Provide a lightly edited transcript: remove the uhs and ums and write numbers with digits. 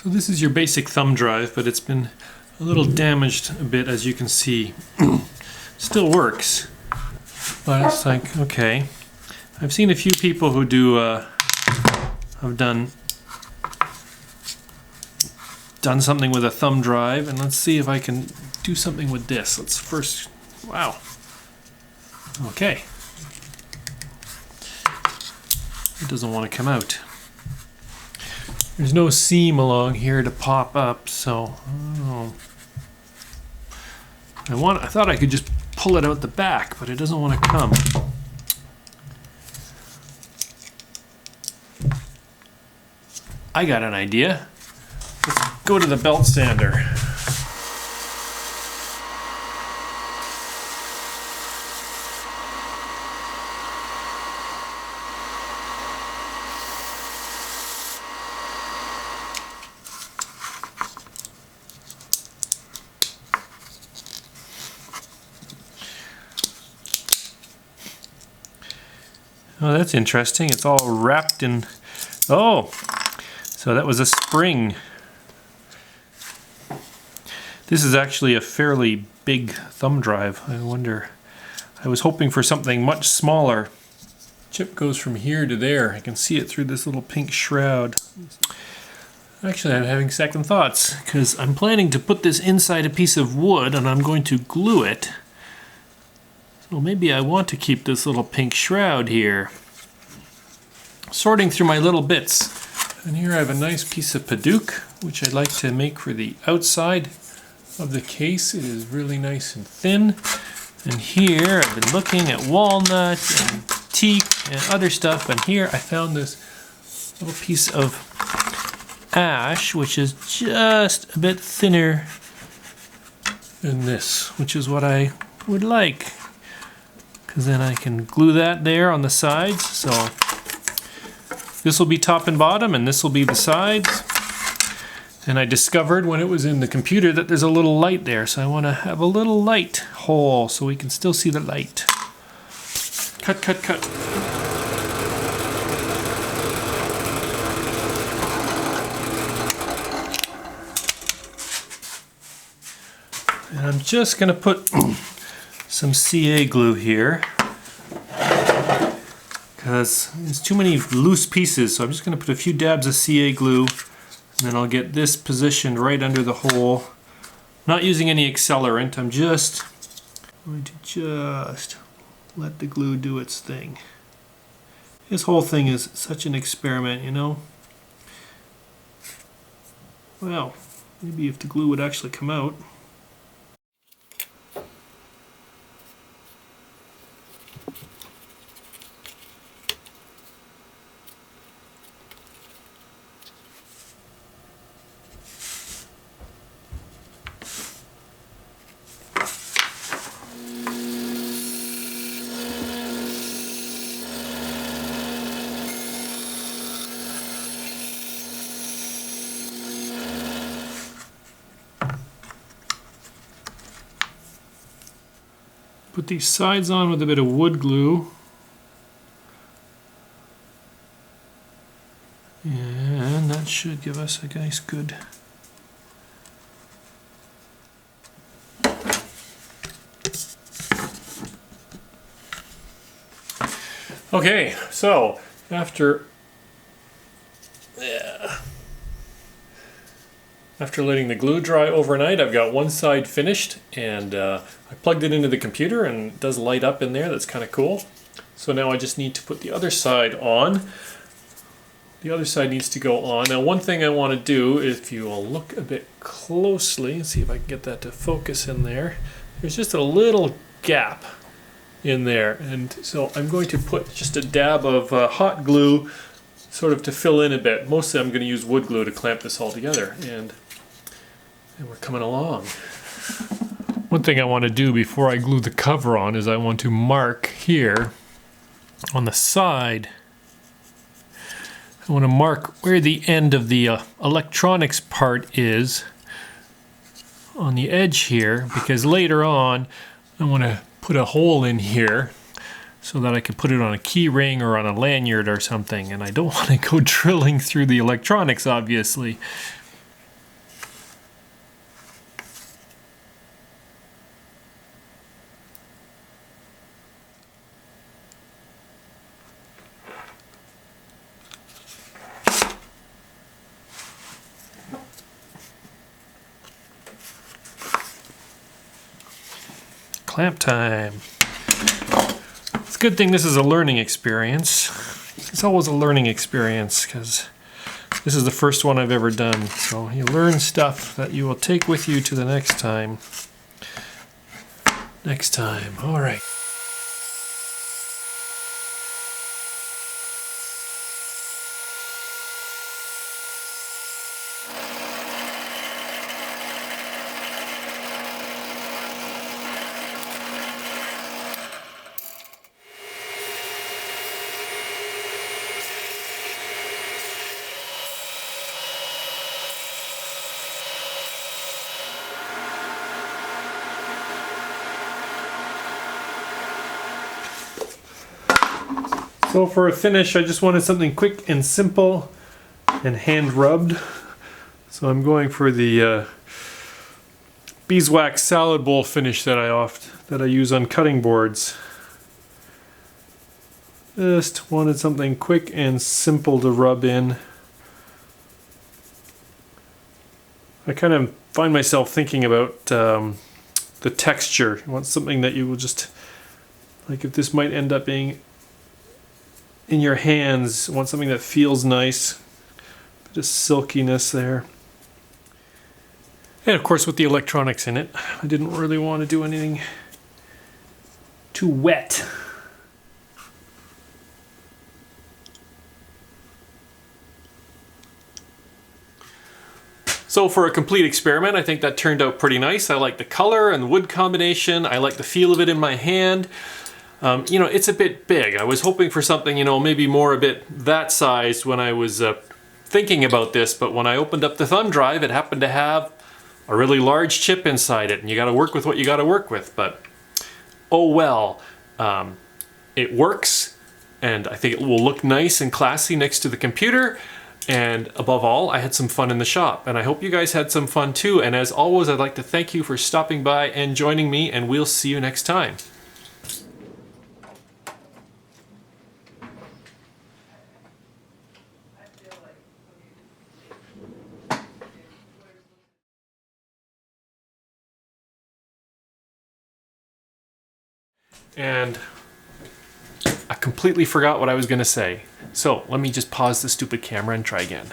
So this is your basic thumb drive, but it's been a little damaged a bit, as you can see. Still works, but it's like, okay. I've seen a few people who do have done something with a thumb drive, and let's see if I can do something with this. Let's first, wow. Okay. It doesn't want to come out. There's no seam along here to pop up, so I thought I could just pull it out the back, but it doesn't want to come. I got an idea. Let's go to the belt sander. Oh, that's interesting. It's all wrapped in... Oh! So that was a spring. This is actually a fairly big thumb drive. I wonder... I was hoping for something much smaller. Chip goes from here to there. I can see it through this little pink shroud. Actually, I'm having second thoughts, because I'm planning to put this inside a piece of wood and I'm going to glue it. Well, maybe I want to keep this little pink shroud here. Sorting through my little bits. And here I have a nice piece of Padook, which I'd like to make for the outside of the case. It is really nice and thin. And here I've been looking at walnut and teak and other stuff. And here I found this little piece of ash, which is just a bit thinner than this, which is what I would like. Because then I can glue that there on the sides. So this will be top and bottom, and this will be the sides. And I discovered when it was in the computer that there's a little light there, so I want to have a little light hole so we can still see the light. Cut, cut, cut. And I'm just going to put some CA glue here, because there's too many loose pieces, so I'm just going to put a few dabs of CA glue, and then I'll get this positioned right under the hole. Not using any accelerant, I'm just going to let the glue do its thing. This whole thing is such an experiment, you know? Well, maybe if the glue would actually come out. Put these sides on with a bit of wood glue. And that should give us a nice good... Okay, so after letting the glue dry overnight, I've got one side finished, and I plugged it into the computer and it does light up in there. That's kind of cool. So now I just need to put the other side on. The other side needs to go on. Now one thing I want to do, if you will look a bit closely, and see if I can get that to focus in there, there's just a little gap in there, and so I'm going to put just a dab of hot glue sort of to fill in a bit. Mostly I'm going to use wood glue to clamp this all together, and we're coming along. One thing I want to do before I glue the cover on is I want to mark here on the side. I want to mark where the end of the electronics part is on the edge here, because later on I want to put a hole in here so that I can put it on a key ring or on a lanyard or something, and I don't want to go drilling through the electronics, obviously. clamp time. It's a good thing this is a learning experience. It's always a learning experience because this is the first one I've ever done. So you learn stuff that you will take with you to the next time. All right. So for a finish, I just wanted something quick and simple and hand rubbed. So I'm going for the beeswax salad bowl finish that I use on cutting boards. Just wanted something quick and simple to rub in. I kind of find myself thinking about the texture. You want something that you will just, like if this might end up being in your hands, want something that feels nice, bit of silkiness there. And of course with the electronics in it, I didn't really want to do anything too wet. So for a complete experiment, I think that turned out pretty nice. I like the color and the wood combination. I like the feel of it in my hand. You know, it's a bit big. I was hoping for something, you know, maybe more a bit that size when I was thinking about this, but when I opened up the thumb drive, it happened to have a really large chip inside it, and you gotta work with what you gotta work with, but oh well. It works, and I think it will look nice and classy next to the computer, and above all, I had some fun in the shop, and I hope you guys had some fun too, and as always, I'd like to thank you for stopping by and joining me, and we'll see you next time. And I completely forgot what I was going to say. So let me just pause the stupid camera and try again.